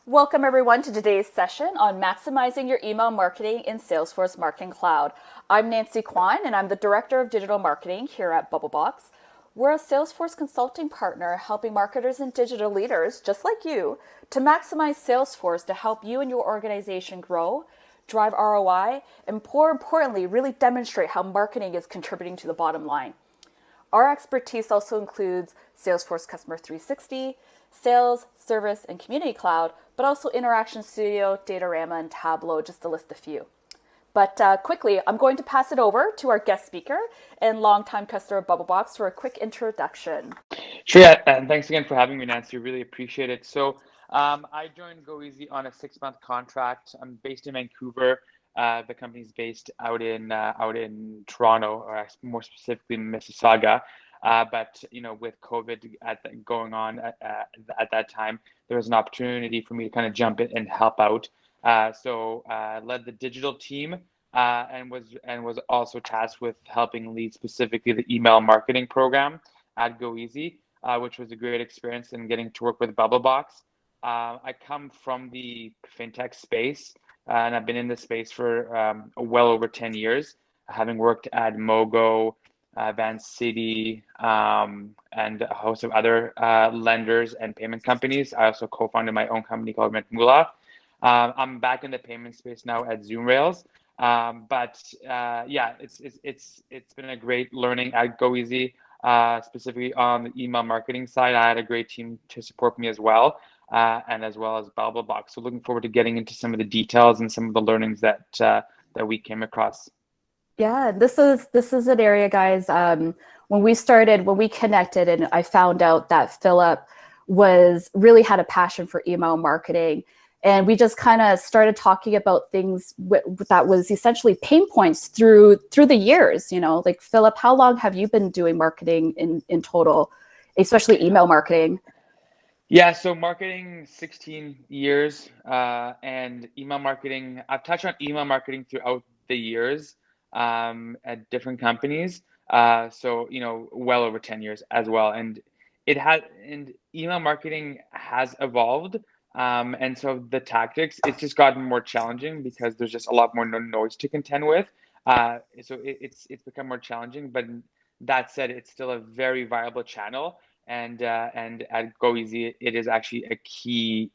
Welcome everyone to today's session on maximizing your email marketing in Salesforce Marketing Cloud. I'm Nancy Kwan and I'm the Director of Digital Marketing here at Bubblebox. We're a Salesforce consulting partner helping marketers and digital leaders just like you to maximize Salesforce to help you and your organization grow, drive ROI, and more importantly, really demonstrate how marketing is contributing to the bottom line. Our expertise also includes Salesforce Customer 360, Sales, Service, and Community Cloud, but also Interaction Studio, Datorama, and Tableau, just to list a few. But quickly, I'm going to pass it over to our guest speaker and longtime customer of Bubblebox for a quick introduction. Sure, yeah, and thanks again for having me, Nancy. Really appreciate it. I joined goeasy on a 6-month contract. I'm based in Vancouver. The company's based out in Toronto, or more specifically Mississauga. But with COVID going on at that time, there was an opportunity for me to kind of jump in and help out. Led the digital team and was also tasked with helping lead specifically the email marketing program at goeasy, which was a great experience in getting to work with Bubblebox. I come from the fintech space, and I've been in this space for well over 10 years, having worked at Mogo, Van City, and a host of other lenders and payment companies. I also co-founded my own company called Mula. I'm back in the payment space now at ZoomRails. Yeah, it's been a great learning at goeasy. Specifically on the email marketing side, I had a great team to support me as well, and as well as Bubblebox. So looking forward to getting into some of the details and some of the learnings that we came across. Yeah, this is an area, guys. When we connected, and I found out that Philip really had a passion for email marketing, and we just kind of started talking about things that was essentially pain points through the years. Like Philip, how long have you been doing marketing in total, especially email marketing? Yeah, so marketing 16 years, and email marketing. I've touched on email marketing throughout the years at different companies. Well over 10 years as well. And email marketing has evolved. And so the tactics, it's just gotten more challenging because there's just a lot more noise to contend with. It's become more challenging, but that said, it's still a very viable channel. And at goeasy, it is actually a key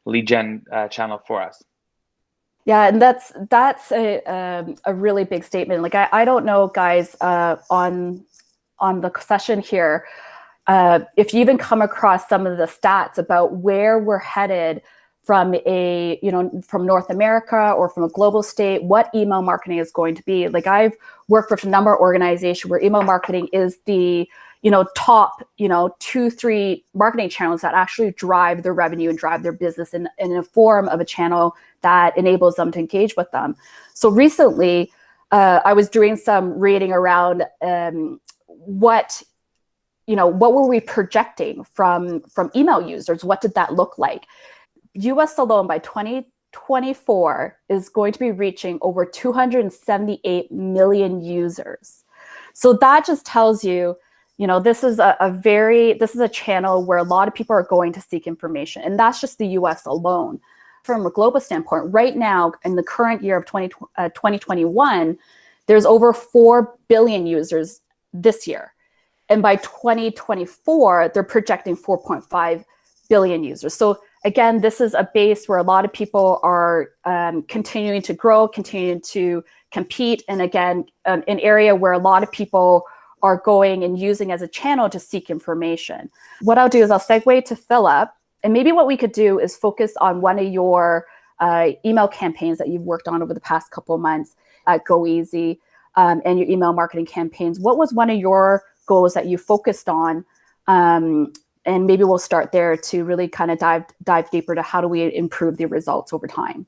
lead gen channel for us. Yeah, and that's a really big statement. Like I don't know, guys, on the session here, if you even come across some of the stats about where we're headed from from North America or from a global state, what email marketing is going to be. Like I've worked with a number of organizations where email marketing is the top 2-3 marketing channels that actually drive their revenue and drive their business in a form of a channel that enables them to engage with them. So recently, I was doing some reading around what were we projecting from email users? What did that look like? US alone by 2024 is going to be reaching over 278 million users. So that just tells you, this is a channel where a lot of people are going to seek information, and that's just the US alone. From a global standpoint, right now, in the current year of 2021, there's over 4 billion users this year. And by 2024, they're projecting 4.5 billion users. So again, this is a base where a lot of people are continuing to grow, continuing to compete. And again, an area where a lot of people are going and using as a channel to seek information. What I'll do is I'll segue to Philip. And maybe what we could do is focus on one of your email campaigns that you've worked on over the past couple of months at goeasy, and your email marketing campaigns. What was one of your goals that you focused on? And maybe we'll start there to really kind of dive deeper to how do we improve the results over time.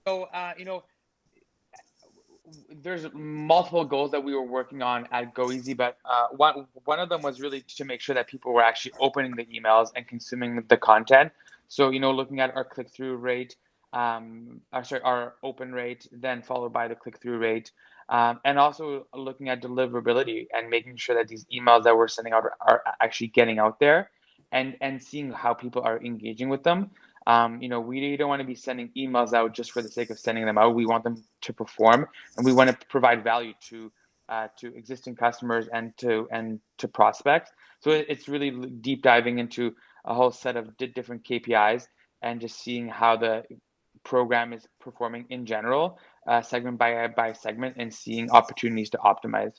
So, there's multiple goals that we were working on at goeasy, but one of them was really to make sure that people were actually opening the emails and consuming the content. So, looking at our click-through rate, our open rate, then followed by the click-through rate, and also looking at deliverability and making sure that these emails that we're sending out are actually getting out there. and seeing how people are engaging with them. We don't want to be sending emails out just for the sake of sending them out. We want them to perform, and we want to provide value to existing customers and to prospects. So it's really deep diving into a whole set of different KPIs and just seeing how the program is performing in general, segment by segment, and seeing opportunities to optimize.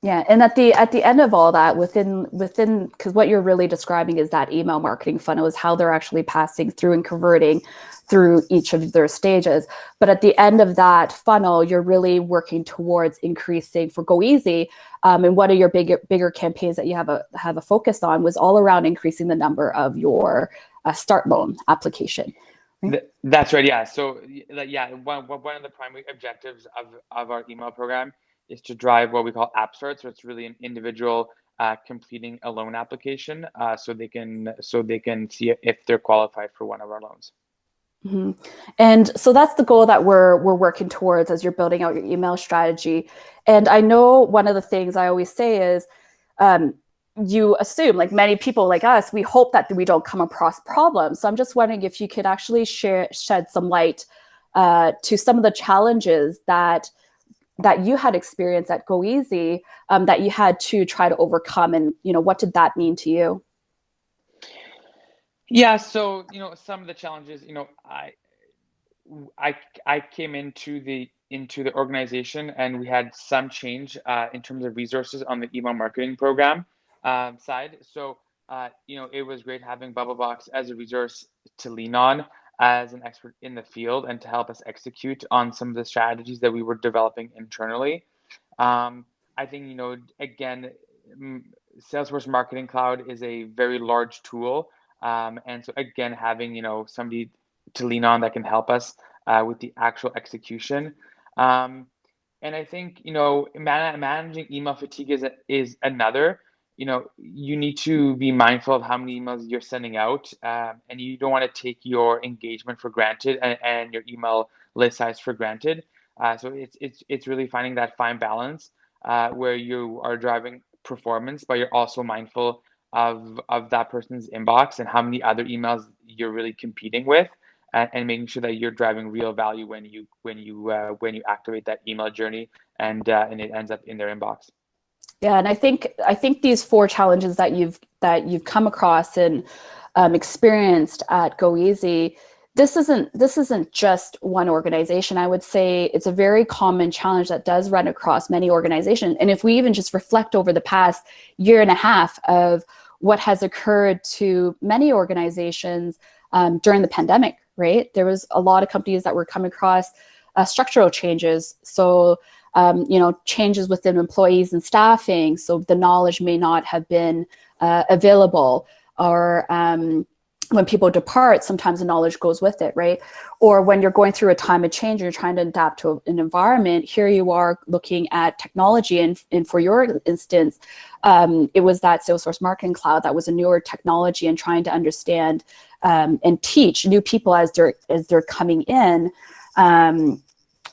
Yeah, and at the end of all that, within because what you're really describing is that email marketing funnel is how they're actually passing through and converting through each of their stages. But at the end of that funnel, you're really working towards increasing for goeasy. And one of your bigger campaigns that you have a focus on was all around increasing the number of your start loan application. That's right. Yeah. So yeah, one of the primary objectives of our email program is to drive what we call app start. So it's really an individual completing a loan application, so they can see if they're qualified for one of our loans. Mm-hmm. And so that's the goal that we're working towards as you're building out your email strategy. And I know one of the things I always say is, you assume, like many people like us, we hope that we don't come across problems. So I'm just wondering if you could actually shed some light to some of the challenges that you had experienced at goeasy, that you had to try to overcome, and what did that mean to you? Yeah, so some of the challenges, I came into the organization, and we had some change in terms of resources on the email marketing program side. So it was great having Bubblebox as a resource to lean on as an expert in the field and to help us execute on some of the strategies that we were developing internally. I think again, Salesforce Marketing Cloud is a very large tool. And so again, having somebody to lean on that can help us with the actual execution. And I think managing email fatigue is another. You need to be mindful of how many emails you're sending out, and you don't want to take your engagement for granted and your email list size for granted. So it's really finding that fine balance where you are driving performance, but you're also mindful of that person's inbox and how many other emails you're really competing with, and making sure that you're driving real value when you activate that email journey and it ends up in their inbox. Yeah, and I think these 4 challenges that you've come across and experienced at goeasy, this isn't just one organization. I would say it's a very common challenge that does run across many organizations. And if we even just reflect over the past year and a half of what has occurred to many organizations during the pandemic, right? There was a lot of companies that were coming across structural changes. So, changes within employees and staffing. So the knowledge may not have been available, or when people depart, sometimes the knowledge goes with it, right? Or when you're going through a time of change and you're trying to adapt to an environment, here you are looking at technology. And for your instance, it was that Salesforce Marketing Cloud that was a newer technology, and trying to understand and teach new people as they're coming in,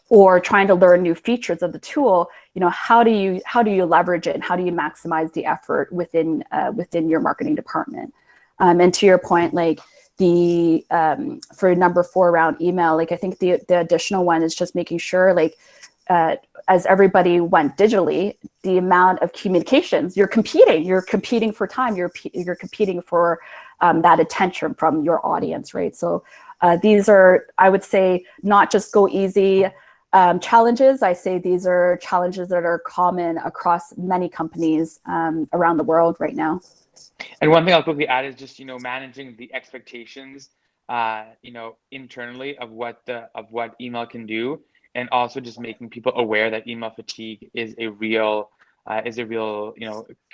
or trying to learn new features of the tool. How do you leverage it, and how do you maximize the effort within your marketing department? And to your point, like the for number 4 around email, like I think the additional one is just making sure, like as everybody went digitally, the amount of communications you're competing for time, you're competing for that attention from your audience, right? So these are, I would say, not just goeasy challenges. I say these are challenges that are common across many companies around the world right now. And one thing I'll quickly add is just managing the expectations internally of what email can do, and also just making people aware that email fatigue is a real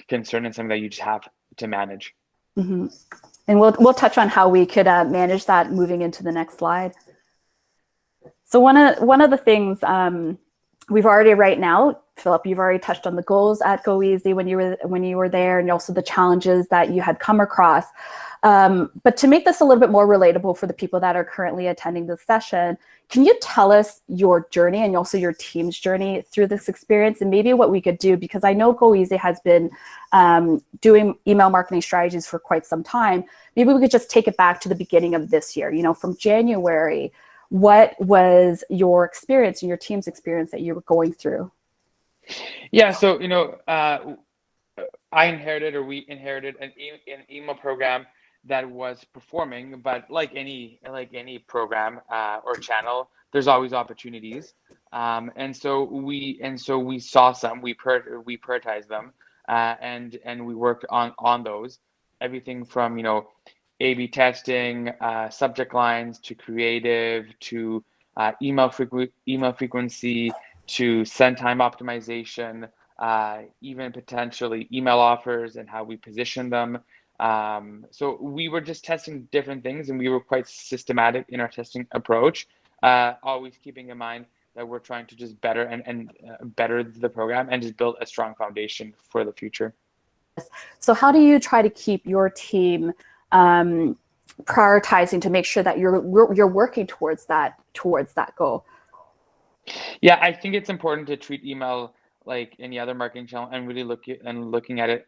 concern, and something that you just have to manage. Mm-hmm. And we'll touch on how we could manage that moving into the next slide. So one of the things we've already right now, Philip, you've already touched on the goals at goeasy when you were there, and also the challenges that you had come across. But to make this a little bit more relatable for the people that are currently attending this session, can you tell us your journey and also your team's journey through this experience, and maybe what we could do, because I know goeasy has been doing email marketing strategies for quite some time. Maybe we could just take it back to the beginning of this year, from January. What was your experience and your team's experience that you were going through? Yeah, so we inherited an email program that was performing, but like any program or channel, there's always opportunities. And so we saw some, we prioritized them, and we worked on those. Everything from A/B testing, subject lines, to creative, to email frequency, to send time optimization, even potentially email offers and how we position them. So we were just testing different things, and we were quite systematic in our testing approach, always keeping in mind that we're trying to just better and better the program and just build a strong foundation for the future. So how do you try to keep your team prioritizing to make sure that you're working towards that goal? Yeah, I think it's important to treat email like any other marketing channel and really looking at it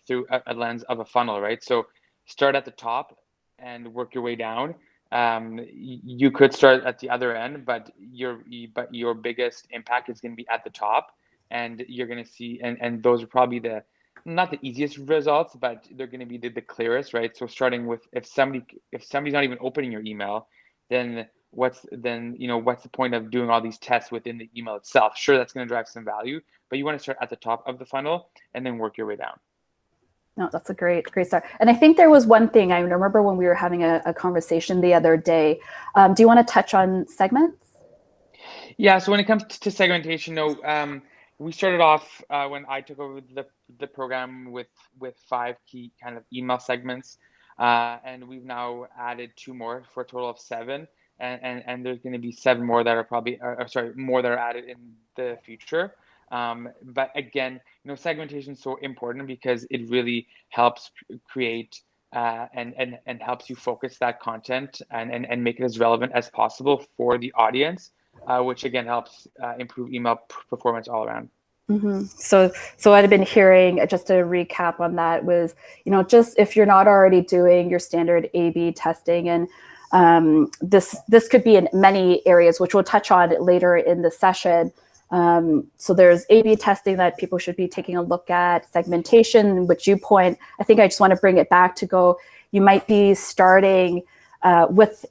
through a lens of a funnel, right? So start at the top and work your way down. You could start at the other end, but your biggest impact is going to be at the top, and you're going to see, and those are probably not the easiest results, but they're going to be the clearest, right? So starting with, if somebody's not even opening your email, then what's the point of doing all these tests within the email itself? Sure, that's going to drive some value, but you want to start at the top of the funnel and then work your way down. No, that's a great start. And I think there was one thing I remember when we were having a conversation the other day. Do you want to touch on segments? Yeah, so when it comes to segmentation, we started off when I took over the program with 5 key kind of email segments, and we've now added 2 more for a total of 7, and there's going to be 7 more that are more that are added in the future. But again, segmentation is so important because it really helps create and helps you focus that content and make it as relevant as possible for the audience. Which again helps improve email performance all around. Mm-hmm. So what I've been hearing, just to recap on that, was, just if you're not already doing your standard A/B testing, and this could be in many areas, which we'll touch on later in the session. So there's A/B testing that people should be taking a look at, segmentation, which you point. I think I just want to bring it back to you might be starting with,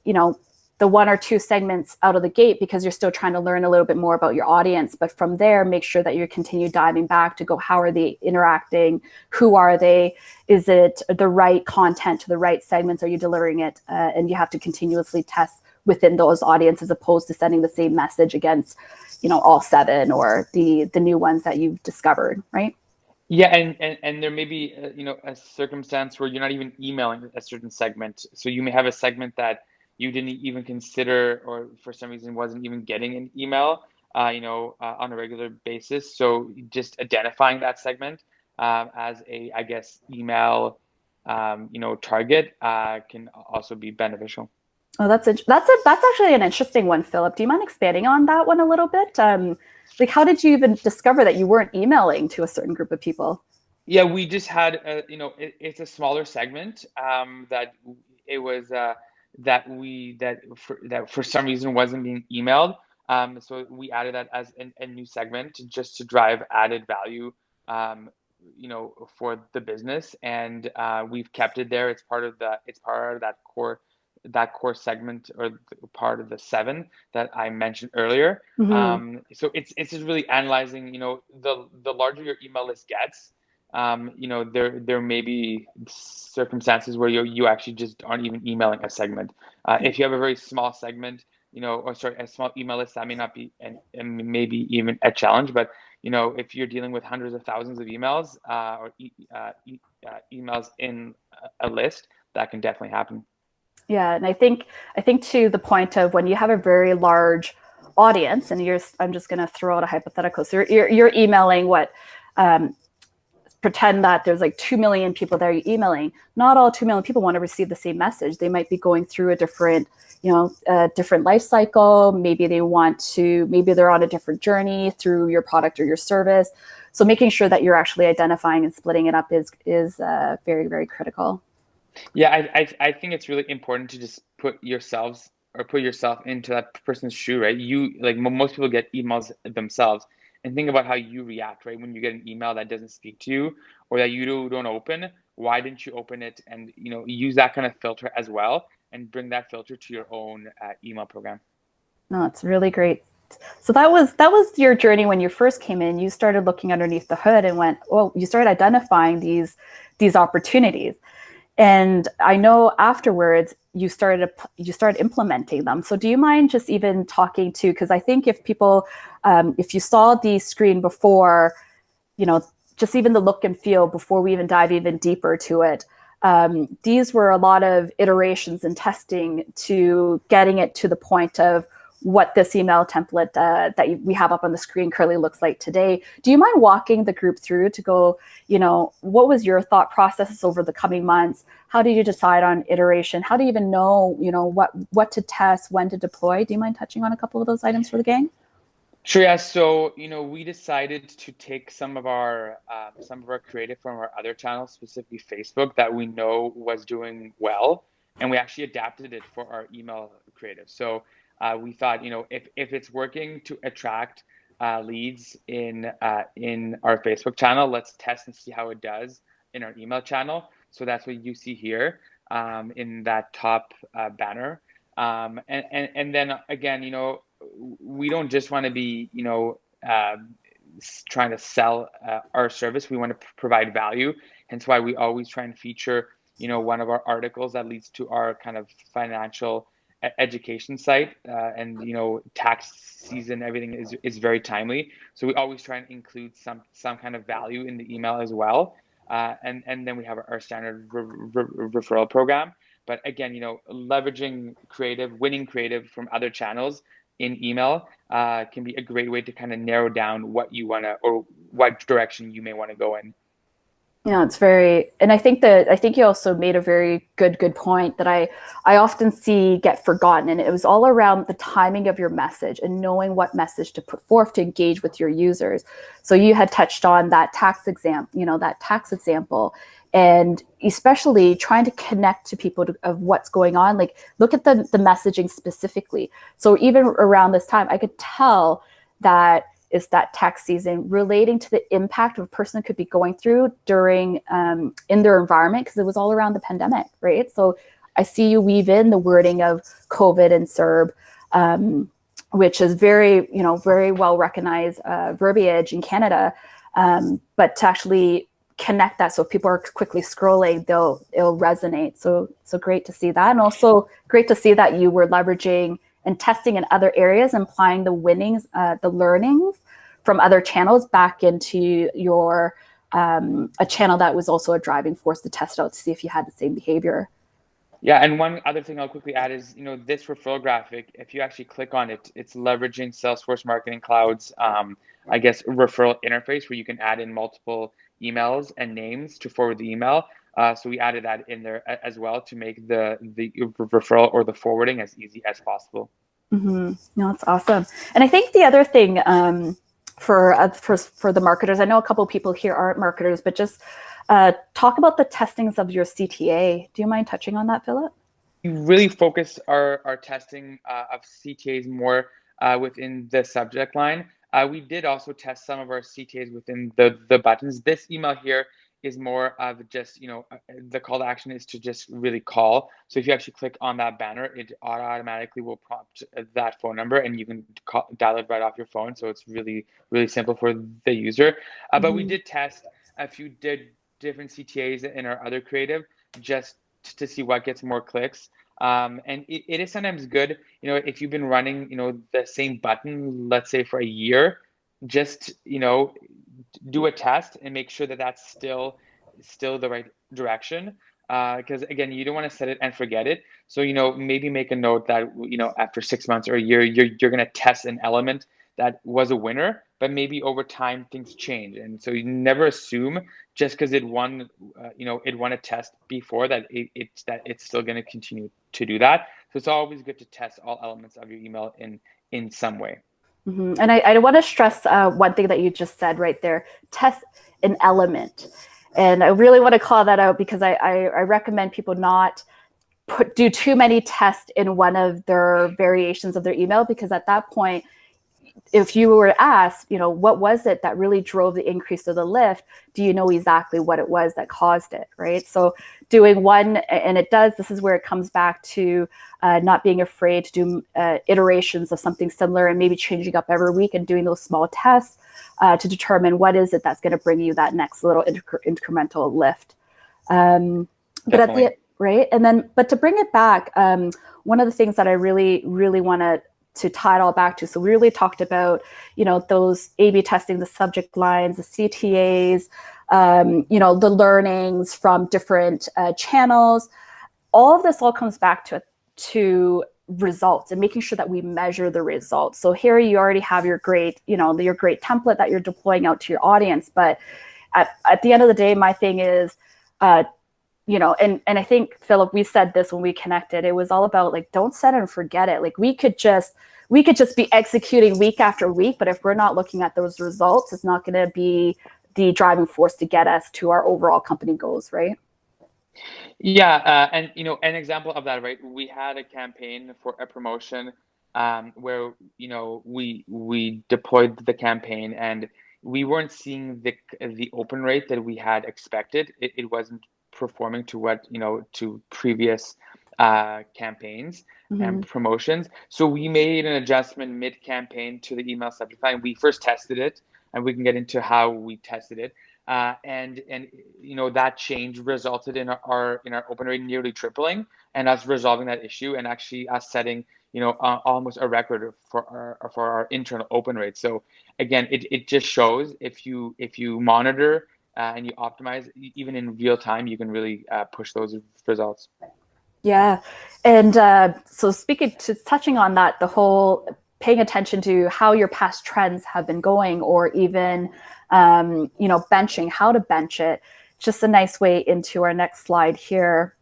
the 1 or 2 segments out of the gate because you're still trying to learn a little bit more about your audience. But from there, make sure that you continue diving back to how are they interacting? Who are they? Is it the right content to the right segments? Are you delivering it? And you have to continuously test within those audiences, as opposed to sending the same message against, all 7 or the new ones that you've discovered, right? Yeah, and there may be a circumstance where you're not even emailing a certain segment. So you may have a segment that you didn't even consider, or for some reason wasn't even getting an email, on a regular basis. So just identifying that segment as a, I guess, email, target can also be beneficial. Oh, that's actually an interesting one, Philip. Do you mind expanding on that one a little bit? How did you even discover that you weren't emailing to a certain group of people? Yeah, we just had, it's a smaller segment that it was. That for some reason wasn't being emailed. So we added that as a new segment just to drive added value, for the business, and we've kept it there. It's part of that core segment, or part of the 7 that I mentioned earlier. Mm-hmm. So it's just really analyzing. The larger your email list gets, there may be circumstances where you actually just aren't even emailing a segment. If you have a very small segment, a small email list, that may not be, and maybe even a challenge. But if you're dealing with hundreds of thousands of emails, or emails in a list, that can definitely happen. Yeah, and I think to the point of when you have a very large audience, and I'm just going to throw out a hypothetical. So you're emailing what, pretend that there's like 2 million people that are emailing. Not all 2 million people want to receive the same message. They might be going through a different, different life cycle. Maybe maybe they're on a different journey through your product or your service. So making sure that you're actually identifying and splitting it up is very, very critical. Yeah, I think it's really important to just put yourself into that person's shoe, right? You like most people get emails themselves, and think about how you react, right? When you get an email that doesn't speak to you or that you don't open, why didn't you open it? And use that kind of filter as well, and bring that filter to your own email program. No, it's really great. So that was your journey when you first came in. You started looking underneath the hood and went, well, you started identifying these opportunities. And I know afterwards you started implementing them. So do you mind just even talking to, because I think if you saw the screen before, you know, just even the look and feel before we even dive even deeper to it, these were a lot of iterations and testing to getting it to the point of what this email template that we have up on the screen currently looks like today. Do you mind walking the group through to go, what was your thought processes over the coming months? How did you decide on iteration? How do you even know, what to test, when to deploy? Do you mind touching on a couple of those items for the gang? Sure, yeah. So, we decided to take some of our creative from our other channels, specifically Facebook, that we know was doing well, and we actually adapted it for our email creative. So, we thought, if it's working to attract leads in our Facebook channel, let's test and see how it does in our email channel. So that's what you see here in that top banner. And then again, we don't just want to be, trying to sell our service. We want to provide value. Hence why we always try and feature, one of our articles that leads to our kind of financial education site. And, tax season, everything is very timely. So we always try and include some kind of value in the email as well. And then we have our standard referral program. But again, leveraging winning creative from other channels in email can be a great way to kind of narrow down what you want to, or what direction you may want to go in. Yeah, it's very, and I think you also made a very good point that I often see get forgotten, and it was all around the timing of your message and knowing what message to put forth to engage with your users. So you had touched on that tax example, and especially trying to connect to people of what's going on. Like, look at the messaging specifically. So even around this time, I could tell that is that tax season relating to the impact of a person could be going through during in their environment, because it was all around the pandemic, right? So I see you weave in the wording of COVID and CERB, which is very well recognized verbiage in Canada, but to actually connect that, so if people are quickly scrolling, it'll resonate. So great to see that, and also great to see that you were leveraging and testing in other areas and applying the learnings from other channels back into your a channel that was also a driving force to test out to see if you had the same behavior. Yeah, and one other thing I'll quickly add is, this referral graphic, if you actually click on it, it's leveraging Salesforce Marketing Cloud's, I guess, referral interface, where you can add in multiple emails and names to forward the email. So we added that in there as well to make the referral or the forwarding as easy as possible. Mm-hmm. No, that's awesome. And I think the other thing for the marketers, I know a couple of people here aren't marketers, but just talk about the testings of your CTA. Do you mind touching on that, Philip? We really focus our testing of CTAs more within the subject line. We did also test some of our CTAs within the buttons. This email here is more of just, the call to action is to just really call. So if you actually click on that banner, it automatically will prompt that phone number, and you can dial it right off your phone. So it's really, really simple for the user. But we did test a few different CTAs in our other creative, just to see what gets more clicks. And it is sometimes good, if you've been running, the same button, let's say for a year, just, do a test and make sure that that's still the right direction. Because again, you don't want to set it and forget it. So, maybe make a note that, after 6 months or a year, you're going to test an element that was a winner, but maybe over time things change. And so you never assume just because it won, it won a test before that it's still going to continue to do that. So it's always good to test all elements of your email in some way. Mm-hmm. And I want to stress one thing that you just said right there: test an element. And I really want to call that out because I recommend people not do too many tests in one of their variations of their email, because at that point, if you were asked, what was it that really drove the increase of the lift, do you know exactly what it was that caused it, right? So doing one, and this is where it comes back to not being afraid to do iterations of something similar and maybe changing up every week and doing those small tests to determine what is it that's going to bring you that next little incremental lift. But at the right, and then, but to bring it back, one of the things that I really, really want to tie it all back to. So we really talked about, those A/B testing, the subject lines, the CTAs, the learnings from different channels. All of this all comes back to results and making sure that we measure the results. So here you already have your great, your great template that you're deploying out to your audience. But at the end of the day, my thing is, and I think, Philip, we said this when we connected, it was all about like, don't set it and forget it. Like we could just be executing week after week, but if we're not looking at those results, it's not going to be the driving force to get us to our overall company goals, right? Yeah, and an example of that, right? We had a campaign for a promotion where we deployed the campaign and we weren't seeing the open rate that we had expected. It wasn't performing to what to previous campaigns and promotions. So we made an adjustment mid-campaign to the email subject line. We first tested it, and we can get into how we tested it. And that change resulted in our open rate nearly tripling, and us resolving that issue, and actually us setting almost a record for our internal open rate. So again, it just shows if you monitor and you optimize even in real time, you can really push those results. Yeah, and so touching on that, the whole paying attention to how your past trends have been going, or even benching, how to bench it. Just a nice way into our next slide here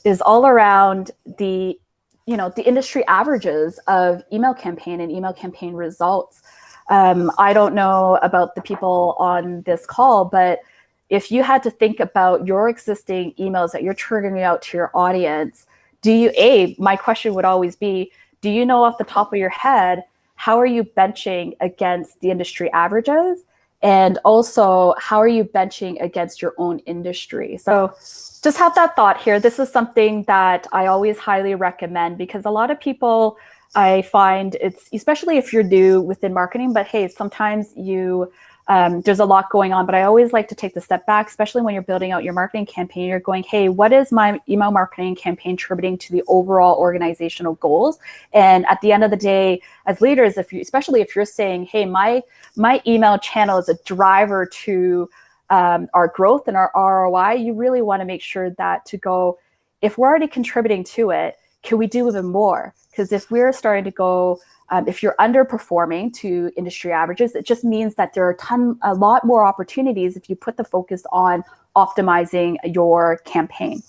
is all around the industry averages of email campaign and email campaign results. I don't know about the people on this call, but if you had to think about your existing emails that you're triggering out to your audience, my question would always be, do you know off the top of your head, how are you benching against the industry averages? And also, how are you benching against your own industry? So just have that thought here. This is something that I always highly recommend, because a lot of people, I find it's, especially if you're new within marketing, but hey, sometimes there's a lot going on, but I always like to take the step back, especially when you're building out your marketing campaign. You're going, hey, what is my email marketing campaign contributing to the overall organizational goals? And at the end of the day, as leaders, especially if you're saying, hey, my email channel is a driver to our growth and our ROI, you really want to make sure that if we're already contributing to it, can we do even more? Because if we're starting to go, if you're underperforming to industry averages, it just means that there are a lot more opportunities if you put the focus on optimizing your campaign.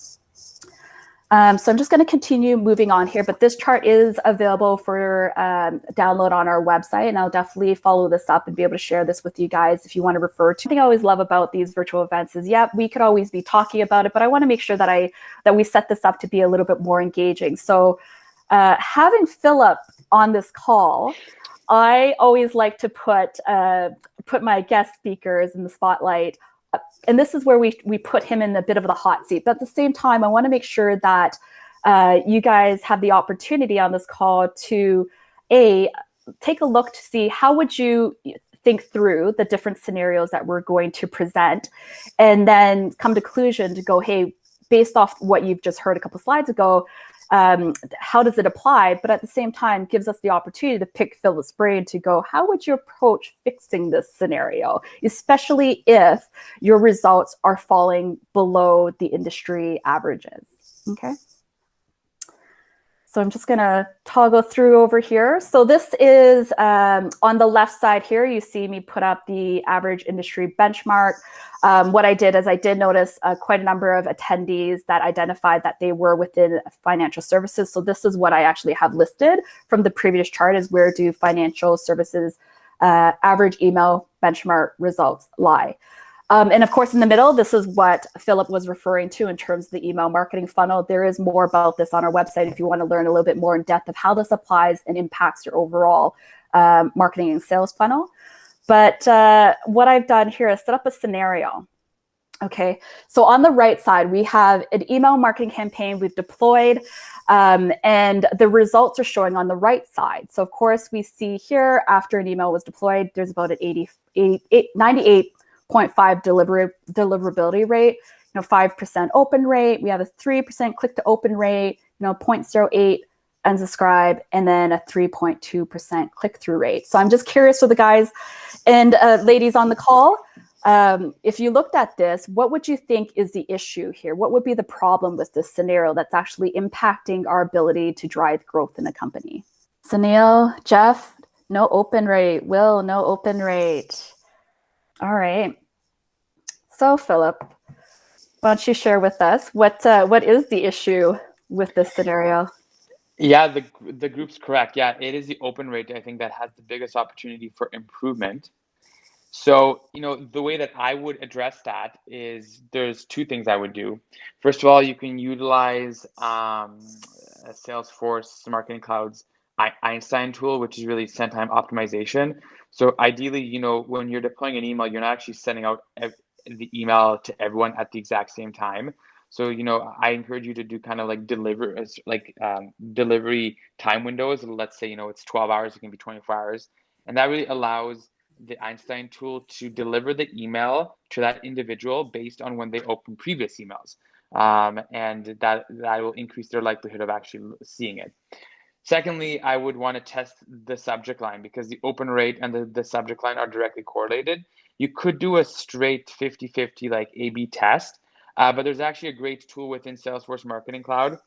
So I'm just going to continue moving on here, but this chart is available for download on our website, and I'll definitely follow this up and be able to share this with you guys if you want to refer to. The thing I always love about these virtual events is, we could always be talking about it, but I want to make sure that we set this up to be a little bit more engaging. So having Philip on this call, I always like to put my guest speakers in the spotlight. And this is where we put him in a bit of the hot seat. But at the same time, I want to make sure that you guys have the opportunity on this call to take a look to see how would you think through the different scenarios that we're going to present, and then come to conclusion to go, hey, based off what you've just heard a couple slides ago, how does it apply? But at the same time, gives us the opportunity to pick Philip's brain to go, how would you approach fixing this scenario, especially if your results are falling below the industry averages? Okay. So I'm just going to toggle through over here. So this is on the left side here, you see me put up the average industry benchmark. What I did is I did notice quite a number of attendees that identified that they were within financial services. So this is what I actually have listed from the previous chart, is where do financial services average email benchmark results lie. And of course, in the middle, this is what Philip was referring to in terms of the email marketing funnel. There is more about this on our website if you want to learn a little bit more in depth of how this applies and impacts your overall marketing and sales funnel. But what I've done here is set up a scenario. Okay, so on the right side, we have an email marketing campaign we've deployed, and the results are showing on the right side. So of course, we see here after an email was deployed, there's about an 98.5 deliverability rate, 5% open rate. We have a 3% click to open rate, 0.08 unsubscribe, and then a 3.2% click-through rate. So I'm just curious for the guys and ladies on the call, if you looked at this, what would you think is the issue here? What would be the problem with this scenario that's actually impacting our ability to drive growth in a company? Sunil, Jeff, no open rate. Will, no open rate. All right. So Philip, why don't you share with us what is the issue with this scenario? Yeah, the group's correct. Yeah, it is the open rate, I think, that has the biggest opportunity for improvement. So, the way that I would address that is there's two things I would do. First of all, you can utilize Salesforce Marketing Cloud's Einstein tool, which is really send time optimization. So ideally, when you're deploying an email, you're not actually sending out the email to everyone at the exact same time. So, I encourage you to do kind of like delivery time windows. Let's say, it's 12 hours, it can be 24 hours. And that really allows the Einstein tool to deliver the email to that individual based on when they open previous emails. And that will increase their likelihood of actually seeing it. Secondly, I would want to test the subject line because the open rate and the subject line are directly correlated. You could do a straight 50-50 like A/B test, but there's actually a great tool within Salesforce Marketing Cloud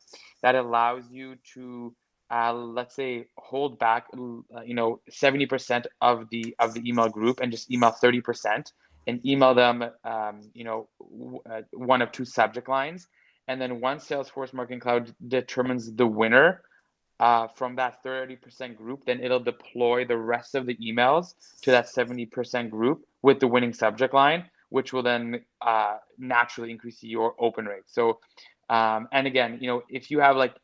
that allows you to let's say hold back 70% of the email group and just email 30% and email them one of two subject lines. And then once Salesforce Marketing Cloud determines the winner from that 30% group, then it'll deploy the rest of the emails to that 70% group with the winning subject line, which will then naturally increase your open rate. So, and again, if you have like,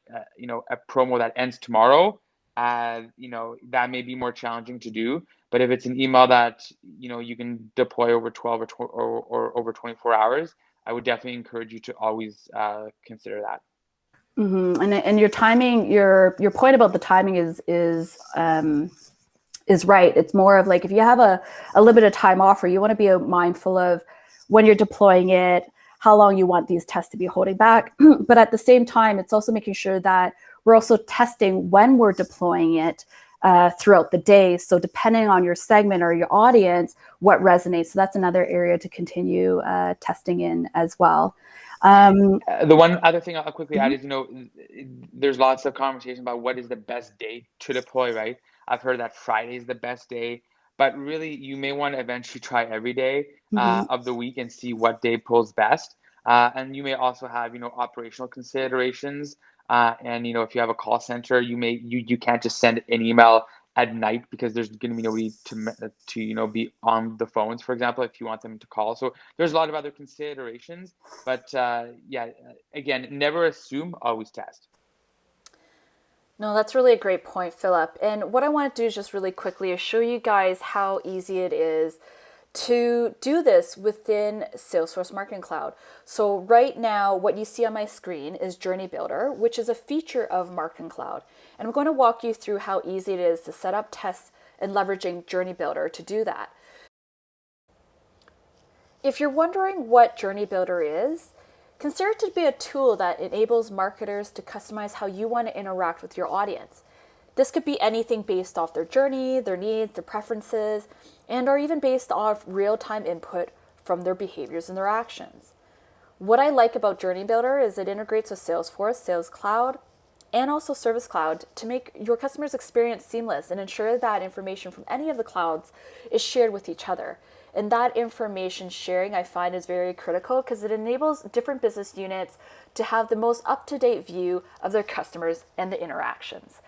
a promo that ends tomorrow, that may be more challenging to do. But if it's an email that, you can deploy over 12 or over 24 hours, I would definitely encourage you to always consider that. Mm-hmm. And your timing, your point about the timing is right. It's more of like if you have a limited time offer, you want to be mindful of when you're deploying it, how long you want these tests to be holding back. But at the same time, it's also making sure that we're also testing when we're deploying it throughout the day. So depending on your segment or your audience, what resonates. So that's another area to continue testing in as well. The one other thing I'll quickly add is, there's lots of conversation about what is the best day to deploy, right? I've heard that Friday is the best day, but really you may want to eventually try every day of the week and see what day pulls best. And you may also have, operational considerations. And, if you have a call center, you can't just send an email at night because there's going to be nobody to be on the phones, for example, if you want them to call. So there's a lot of other considerations, but again, never assume, always test. No, that's really a great point, Philip. And what I want to do is just really quickly is show you guys how easy it is to do this within Salesforce Marketing Cloud. So right now, what you see on my screen is Journey Builder, which is a feature of Marketing Cloud. And I'm going to walk you through how easy it is to set up tests and leveraging Journey Builder to do that. If you're wondering what Journey Builder is, consider it to be a tool that enables marketers to customize how you want to interact with your audience. This could be anything based off their journey, their needs, their preferences, and or even based off real-time input from their behaviors and their actions. What I like about Journey Builder is it integrates with Salesforce, Sales Cloud, and also Service Cloud to make your customer's experience seamless and ensure that information from any of the clouds is shared with each other. And that information sharing I find is very critical because it enables different business units to have the most up-to-date view of their customers and the interactions.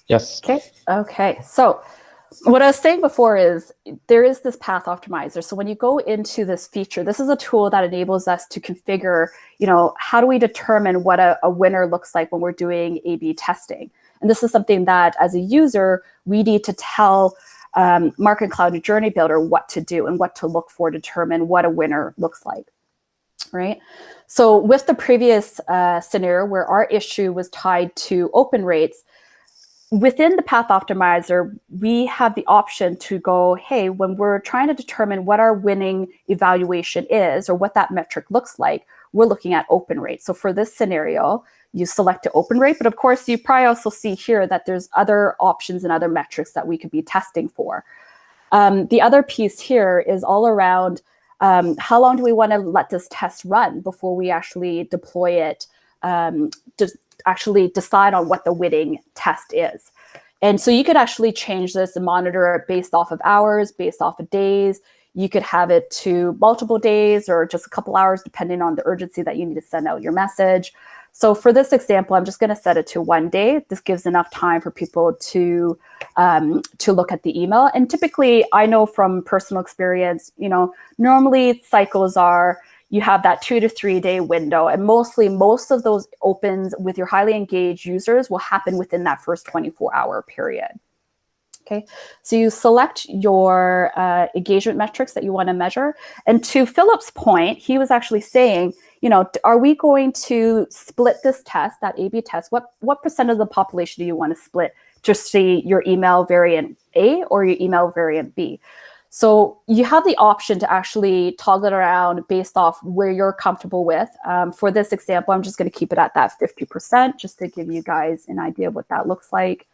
Yes. Okay. So what I was saying before is there is this path optimizer. So when you go into this feature, this is a tool that enables us to configure, how do we determine what a winner looks like when we're doing A/B testing? And this is something that as a user, we need to tell Marketing Cloud Journey Builder what to do and what to look for to determine what a winner looks like, right? So with the previous scenario where our issue was tied to open rates, within the Path Optimizer, we have the option to go, hey, when we're trying to determine what our winning evaluation is or what that metric looks like, we're looking at open rate. So for this scenario, you select the open rate, but of course, you probably also see here that there's other options and other metrics that we could be testing for. The other piece here is all around how long do we want to let this test run before we actually deploy it, to actually decide on what the winning test is. And so you could actually change this and monitor it based off of hours, based off of days. You could have it to multiple days or just a couple hours, depending on the urgency that you need to send out your message. So for this example, I'm just going to set it to 1 day. This gives enough time for people to look at the email. And typically, I know from personal experience, normally cycles are, you have that 2 to 3 day window. And most of those opens with your highly engaged users will happen within that first 24-hour period. Okay, so you select your engagement metrics that you want to measure. And to Philip's point, he was actually saying, are we going to split this test, that A/B test? What percent of the population do you want to split to see your email variant A or your email variant B? So you have the option to actually toggle it around based off where you're comfortable with. For this example, I'm just going to keep it at that 50% just to give you guys an idea of what that looks like.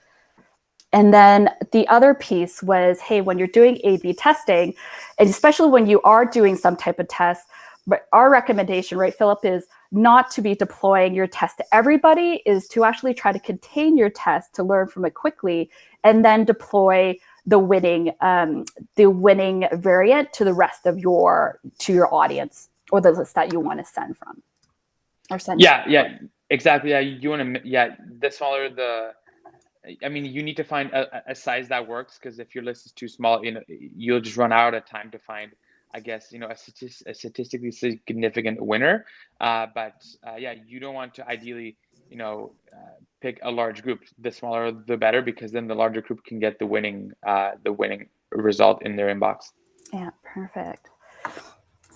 And then the other piece was, hey, when you're doing A/B testing, and especially when you are doing some type of test, but our recommendation, right, Philip, is not to be deploying your test to everybody, is to actually try to contain your test to learn from it quickly, and then deploy the winning variant to the rest of your audience or the list that you want to send from or send. Yeah, exactly. Yeah, you want to, the smaller you need to find a size that works, because if your list is too small, you'll just run out of time to find, I guess, a statistically significant winner. But you don't want to ideally, pick a large group. The smaller, the better, because then the larger group can get the winning result in their inbox. Yeah, perfect.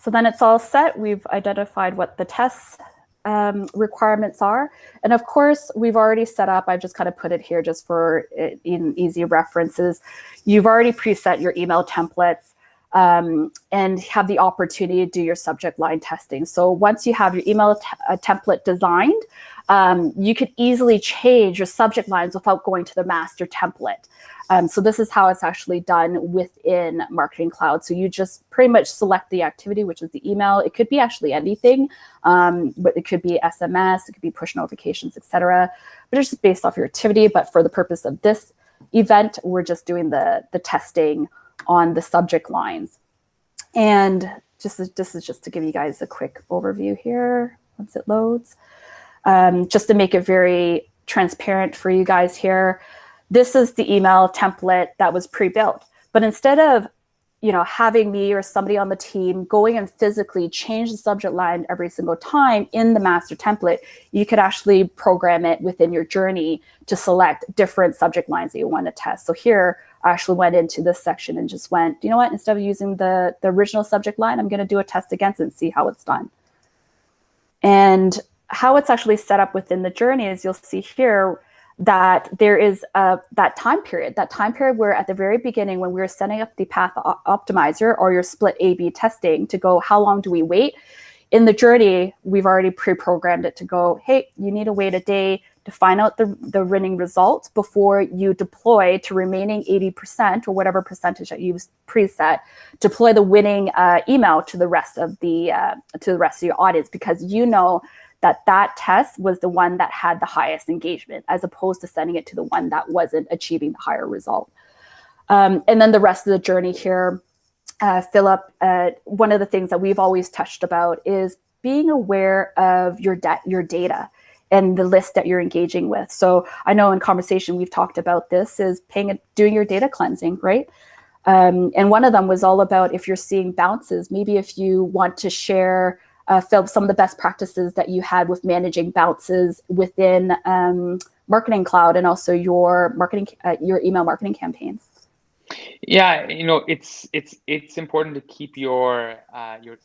So then it's all set. We've identified what the tests requirements are. And of course, we've already set up, I've just kind of put it here just for in easy references. You've already preset your email templates and have the opportunity to do your subject line testing. So once you have your email template designed, you could easily change your subject lines without going to the master template. So this is how it's actually done within Marketing Cloud. So you just pretty much select the activity, which is the email. It could be actually anything, but it could be SMS, it could be push notifications, etc. But it's just based off your activity. But for the purpose of this event, we're just doing the testing on the subject lines. And this is just to give you guys a quick overview here once it loads. Just to make it very transparent for you guys here. This is the email template that was pre-built. But instead of, having me or somebody on the team going and physically change the subject line every single time in the master template, you could actually program it within your journey to select different subject lines that you want to test. So here, I actually went into this section and just went, you know what, instead of using the original subject line, I'm going to do a test against it and see how it's done. And how it's actually set up within the journey is you'll see here that there is that time period where at the very beginning when we were setting up the path optimizer or your split A/B testing to go, how long do we wait? In the journey, we've already pre-programmed it to go, hey, you need to wait a day to find out the winning results before you deploy to remaining 80% or whatever percentage that you've preset, deploy the winning email to the rest of your audience, because you know that test was the one that had the highest engagement, as opposed to sending it to the one that wasn't achieving the higher result. And then the rest of the journey here, Philip, one of the things that we've always touched about is being aware of your data and the list that you're engaging with. So I know in conversation we've talked about this, is doing your data cleansing, right? And one of them was all about, if you're seeing bounces, maybe if you want to share, Phil, some of the best practices that you had with managing bounces within Marketing Cloud, and also your email marketing campaigns. Yeah, it's important to keep your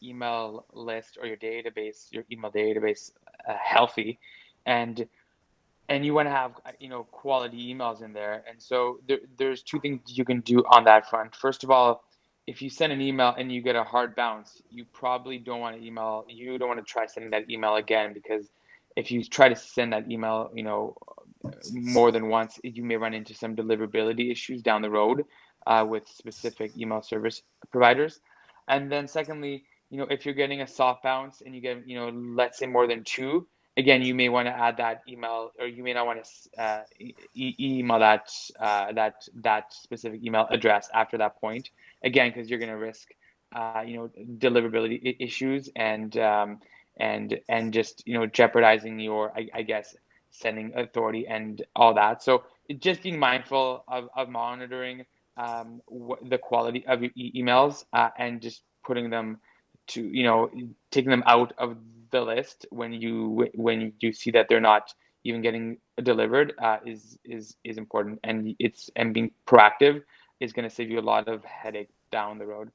email list or your email database healthy, and you want to have quality emails in there. And so there's two things you can do on that front. First of all, if you send an email and you get a hard bounce, you probably don't want to try sending that email again, because if you try to send that email, more than once, you may run into some deliverability issues down the road with specific email service providers. And then secondly, if you're getting a soft bounce and you get, let's say more than two, again, you may want to add that email, or you may not want to email that specific email address after that point. Again, because you're going to risk, deliverability issues and just jeopardizing your, I guess, sending authority and all that. So just being mindful of monitoring the quality of your emails and just putting them to, taking them out of the list when you see that they're not even getting delivered is important, and being proactive is going to save you a lot of headache down the road.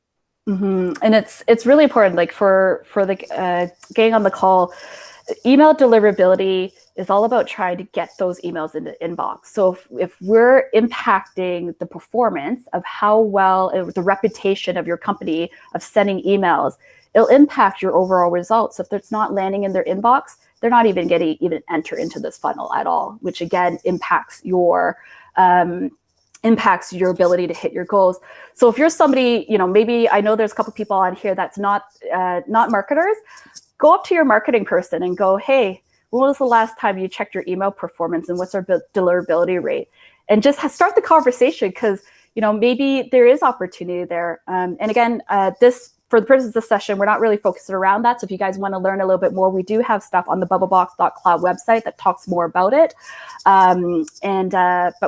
Mm-hmm. And it's really important, like for the getting on the call, email deliverability is all about trying to get those emails in the inbox. So if we're impacting the performance of how well, the reputation of your company of sending emails, it'll impact your overall results. So if it's not landing in their inbox, they're not even getting enter into this funnel at all, which again impacts your ability to hit your goals. So if you're somebody, maybe I know there's a couple people on here that's not marketers, go up to your marketing person and go, hey, when was the last time you checked your email performance and what's our deliverability rate? And just start the conversation, because maybe there is opportunity there. And again, for the purpose of this session, we're not really focusing around that. So if you guys want to learn a little bit more, we do have stuff on the Bubblebox.cloud website that talks more about it. But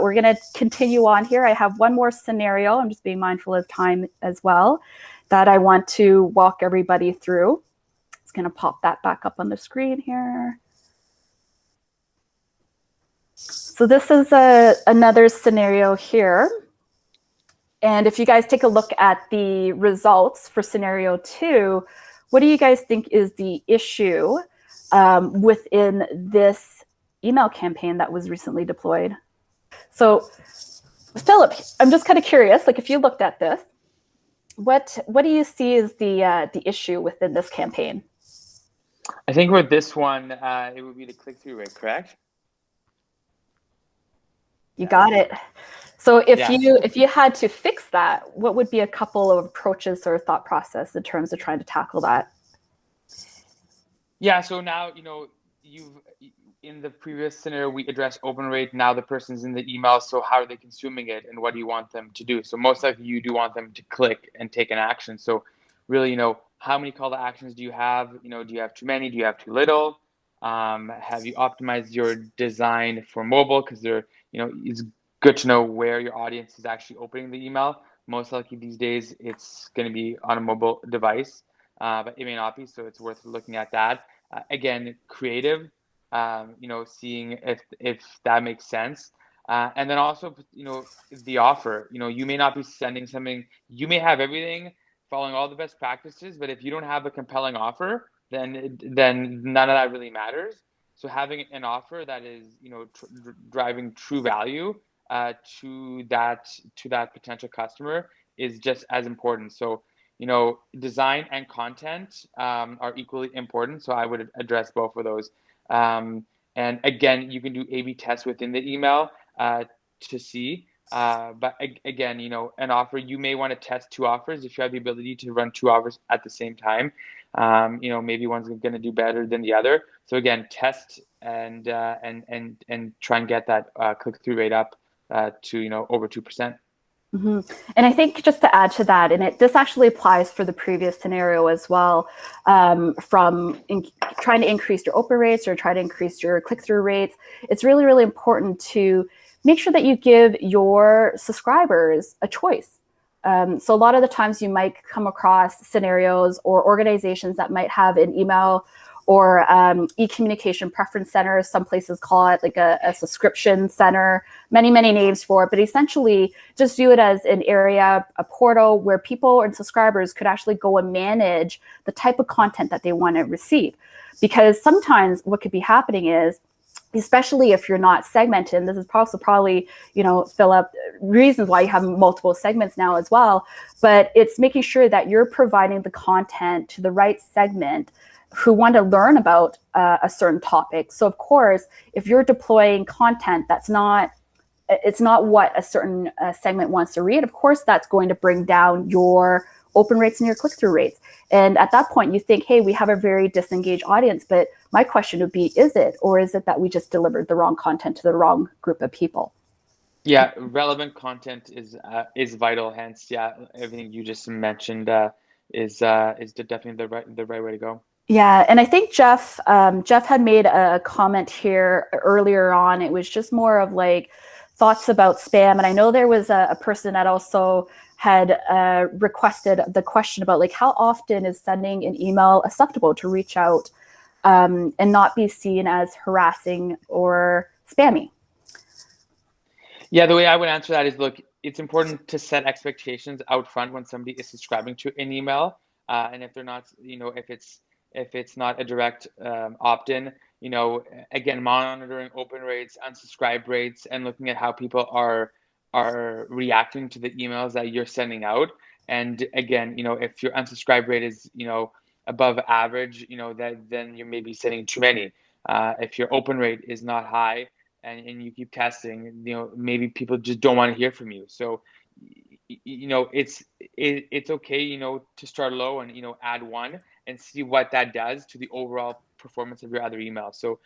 we're going to continue on here. I have one more scenario. I'm just being mindful of time as well, that I want to walk everybody through. It's going to pop that back up on the screen here. So this is another scenario here. And if you guys take a look at the results for scenario 2, what do you guys think is the issue within this email campaign that was recently deployed? So, Philip, I'm just kind of curious, like if you looked at this, what do you see as the issue within this campaign? I think with this one, it would be the click-through rate, correct? You got it. So if Yeah. you had to fix that, what would be a couple of approaches or thought process in terms of trying to tackle that? Yeah, so now, in the previous scenario, we addressed open rate. Now the person's in the email, so how are they consuming it and what do you want them to do? So most likely you do want them to click and take an action. So really, how many call to actions do you have? Do you have too many? Do you have too little? Have you optimized your design for mobile? Because it's good to know where your audience is actually opening the email. Most likely these days it's going to be on a mobile device, but it may not be. So it's worth looking at that. Again, creative, seeing if that makes sense. And then also, the offer, you may not be sending something, you may have everything following all the best practices, but if you don't have a compelling offer, then none of that really matters. So having an offer that is, driving true value to that potential customer is just as important. So, design and content are equally important. So I would address both of those. And again, you can do A/B tests within the email to see. But again, an offer, you may want to test two offers if you have the ability to run two offers at the same time. Maybe one's going to do better than the other. So again, test and try and get that click-through rate up to over 2%. Mm-hmm. And I think just to add to that, and this actually applies for the previous scenario as well, from trying to increase your open rates or try to increase your click-through rates, it's really, really important to make sure that you give your subscribers a choice. So a lot of the times you might come across scenarios or organizations that might have an email or e-communication preference center. Some places call it like a subscription center, many, many names for it, but essentially just view it as an area, a portal where people and subscribers could actually go and manage the type of content that they want to receive. Because sometimes what could be happening is, especially if you're not segmented, and this is probably, Philip, reasons why you have multiple segments now as well, but it's making sure that you're providing the content to the right segment who want to learn about a certain topic. So of course, if you're deploying content that's not what a certain segment wants to read, of course, that's going to bring down your open rates and your click-through rates. And at that point, you think, hey, we have a very disengaged audience. But my question would be, is it? Or is it that we just delivered the wrong content to the wrong group of people? Yeah, relevant content is vital. Hence, yeah, everything you just mentioned is definitely the right way to go. Yeah, and I think Jeff had made a comment here earlier on. It was just more of like thoughts about spam. And I know there was a person that also had requested the question about like how often is sending an email acceptable to reach out and not be seen as harassing or spammy. Yeah, the way I would answer that is, look, it's important to set expectations out front when somebody is subscribing to an email, and if they're not, if it's not a direct opt-in, again, monitoring open rates, unsubscribe rates, and looking at how people are reacting to the emails that you're sending out. And again, if your unsubscribe rate is above average, then you may be sending too many. If your open rate is not high, and you keep testing, maybe people just don't want to hear from you. So, it's okay, to start low and, add one and see what that does to the overall performance of your other emails. So,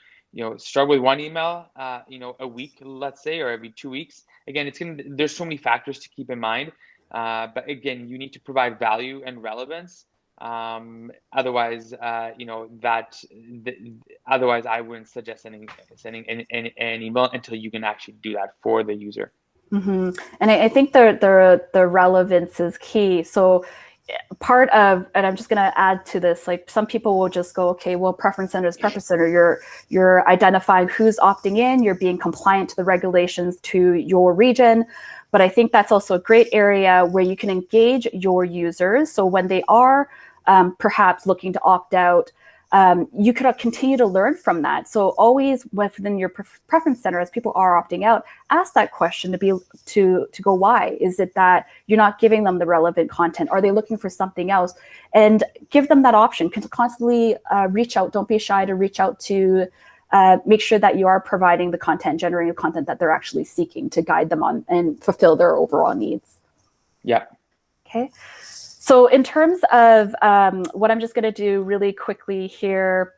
start with one email, a week, let's say, or every 2 weeks. Again, there's so many factors to keep in mind. But again, you need to provide value and relevance. Otherwise, otherwise I wouldn't suggest sending an email until you can actually do that for the user. Mm-hmm. And I think the relevance is key. So part of, and I'm just going to add to this, like some people will just go, okay, well, preference center is preference center. You're identifying who's opting in, you're being compliant to the regulations to your region. But I think that's also a great area where you can engage your users. So when they are perhaps looking to opt out, you could continue to learn from that. So always within your preference center, as people are opting out, ask that question to go, why? Is it that you're not giving them the relevant content? Are they looking for something else? And give them that option. Constantly reach out. Don't be shy to reach out to make sure that you are providing the content, generating the content that they're actually seeking to guide them on and fulfill their overall needs. Yeah. Okay. So in terms of what I'm just going to do really quickly here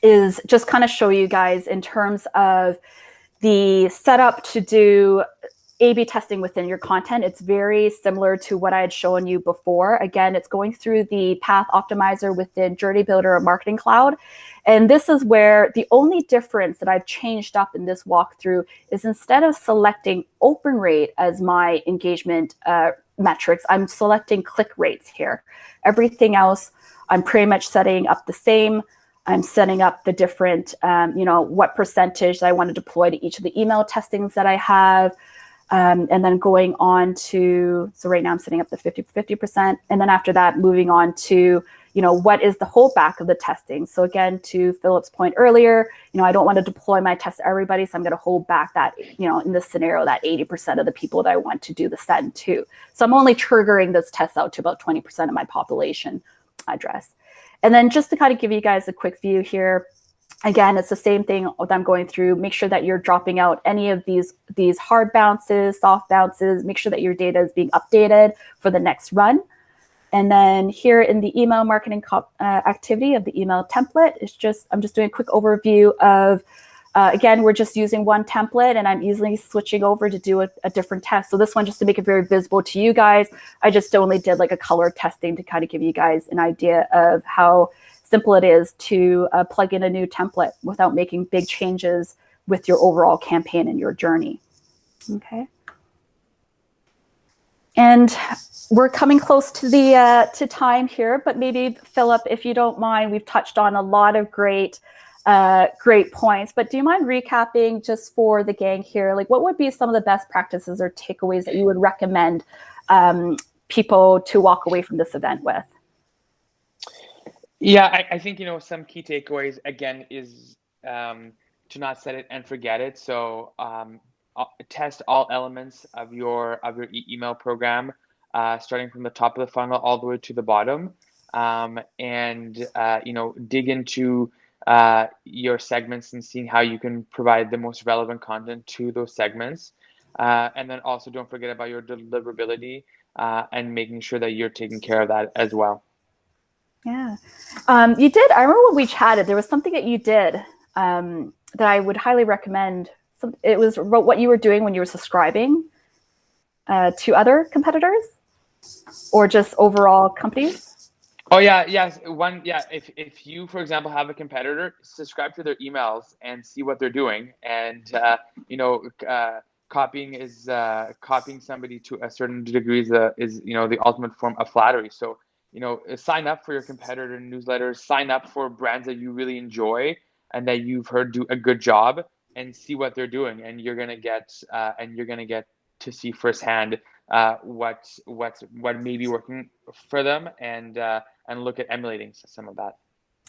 is just kind of show you guys in terms of the setup to do A/B testing within your content. It's very similar to what I had shown you before. Again, it's going through the path optimizer within Journey Builder or Marketing Cloud. And this is where the only difference that I've changed up in this walkthrough is instead of selecting open rate as my engagement metrics, I'm selecting click rates here. Everything else, I'm pretty much setting up the same. I'm setting up the different, what percentage that I want to deploy to each of the email testings that I have. And then going on to, so right now I'm setting up the 50%. And then after that, moving on to, what is the holdback of the testing? So again, to Philip's point earlier, I don't want to deploy my test to everybody. So I'm going to hold back that, in this scenario, that 80% of the people that I want to do the send to. So I'm only triggering this test out to about 20% of my population address. And then just to kind of give you guys a quick view here, Again, it's the same thing that I'm going through. Make sure that you're dropping out any of these hard bounces, soft bounces. Make sure that your data is being updated for the next run. And then here in the email marketing activity of the email template, I'm just doing a quick overview of, again, we're just using one template, and I'm easily switching over to do a different test. So this one, just to make it very visible to you guys, I just only did like a color testing to kind of give you guys an idea of how simple it is to plug in a new template without making big changes with your overall campaign and your journey. Okay. And we're coming close to the to time here, but maybe Philip, if you don't mind, we've touched on a lot of great points, but do you mind recapping just for the gang here, like what would be some of the best practices or takeaways that you would recommend people to walk away from this event with? Yeah, I think, some key takeaways, again, is to not set it and forget it. So test all elements of your email program, starting from the top of the funnel all the way to the bottom, and dig into your segments and seeing how you can provide the most relevant content to those segments. And then also don't forget about your deliverability and making sure that you're taking care of that as well. Yeah, you did. I remember when we chatted, there was something that you did that I would highly recommend. It was about what you were doing when you were subscribing to other competitors or just overall companies. Oh yeah, yes. If you, for example, have a competitor, subscribe to their emails and see what they're doing, and copying somebody to a certain degree is the ultimate form of flattery. So sign up for your competitor newsletters, sign up for brands that you really enjoy and that you've heard do a good job, and see what they're doing, and you're gonna get to see firsthand what may be working for them, and look at emulating some of that.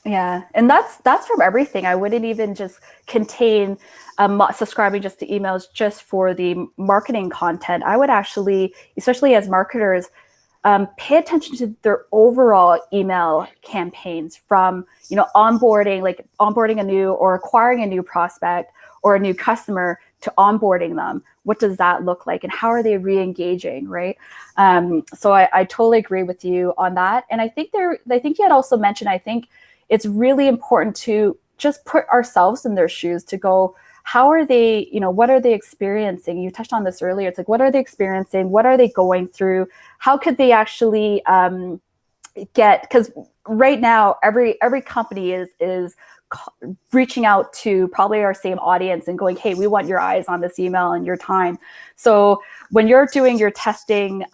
Yeah, and that's from everything. I wouldn't even just contain subscribing just to emails just for the marketing content. I would actually, especially as marketers, pay attention to their overall email campaigns, from onboarding a new or acquiring a new prospect or a new customer to onboarding them. What does that look like, and how are they re-engaging, right? So I totally agree with you on that. And I think you had also mentioned, I think it's really important to just put ourselves in their shoes to go, how are they, what are they experiencing? You touched on this earlier. It's like, what are they experiencing? What are they going through? How could they actually because right now every company is reaching out to probably our same audience and going, hey, we want your eyes on this email and your time. So when you're doing your testing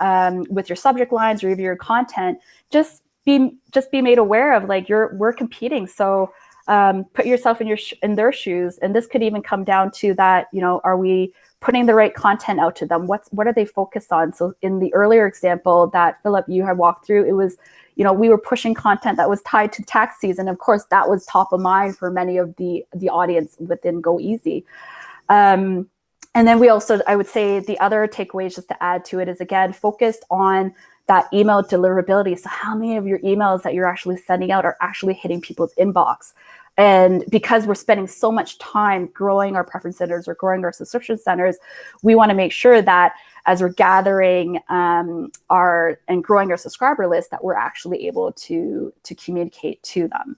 with your subject lines or even your content, just be made aware of, like, we're competing. So put yourself in their shoes, and this could even come down to that. Are we putting the right content out to them? What are they focused on? So in the earlier example that Philip, you had walked through, it was, we were pushing content that was tied to tax season. Of course, that was top of mind for many of the audience within goeasy. And then we also, I would say, the other takeaways just to add to it is, again, focused on that email deliverability. So how many of your emails that you're actually sending out are actually hitting people's inbox? And because we're spending so much time growing our preference centers or growing our subscription centers, we want to make sure that as we're gathering and growing our subscriber list, that we're actually able to communicate to them.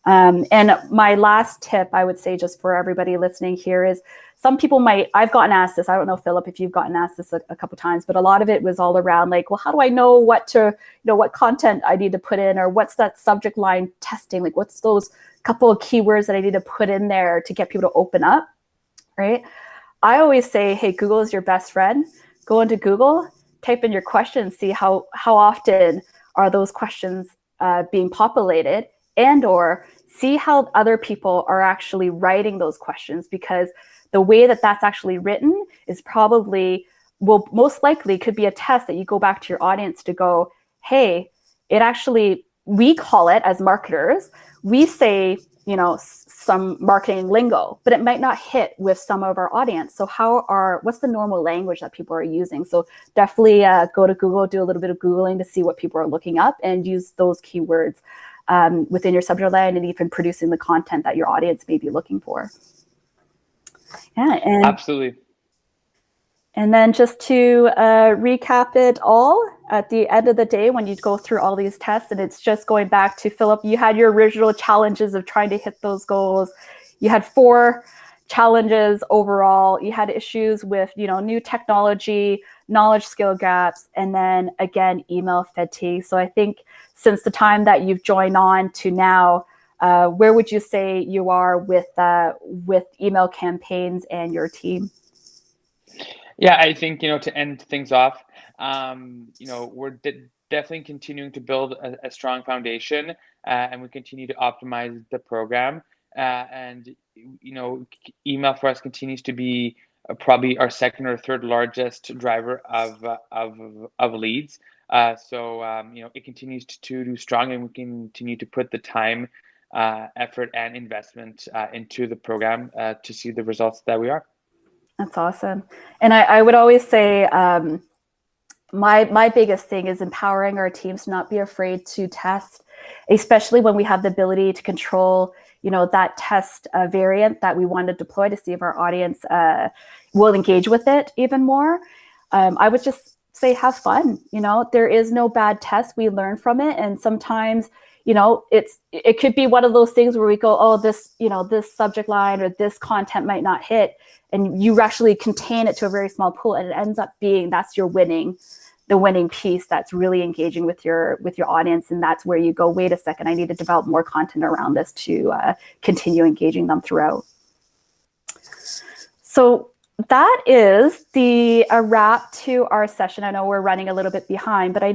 And my last tip, I would say, just for everybody listening here, is some people I've gotten asked this. I don't know, Philip, if you've gotten asked this a couple times, but a lot of it was all around, like, well, how do I know what content I need to put in, or what's that subject line testing? Like, what's those couple of keywords that I need to put in there to get people to open up, right? I always say, hey, Google is your best friend. Go into Google, type in your questions, see how often are those questions being populated, and or see how other people are actually writing those questions, because the way that that's actually written is probably, will most likely could be a test that you go back to your audience to go, hey, it actually, we call it as marketers, we say, some marketing lingo, but it might not hit with some of our audience. So what's the normal language that people are using? So definitely go to Google, do a little bit of Googling to see what people are looking up, and use those keywords within your subject line, and even producing the content that your audience may be looking for. Yeah, and absolutely. And then just to recap it all, at the end of the day, when you go through all these tests, and it's just going back to Philip, you had your original challenges of trying to hit those goals. You had 4 challenges overall. You had issues with, new technology, knowledge skill gaps, and then again, email fatigue. So I think since the time that you've joined on to now, where would you say you are with email campaigns and your team? Yeah, I think, to end things off, we're definitely continuing to build a strong foundation, and we continue to optimize the program. And, email for us continues to be probably our second or third largest driver of leads. It continues to do strong, and we continue to put the time, effort, and investment into the program to see the results that we are. That's awesome. And I would always say my biggest thing is empowering our teams to not be afraid to test, especially when we have the ability to control, that test variant that we want to deploy to see if our audience will engage with it even more. I would just say have fun. There is no bad test. We learn from it, and sometimes it could be one of those things where we go, oh, this subject line or this content might not hit, and you actually contain it to a very small pool, and it ends up being that's the winning piece that's really engaging with your audience, and that's where you go, wait a second, I need to develop more content around this to continue engaging them throughout. So that is a wrap to our session. I know we're running a little bit behind, but I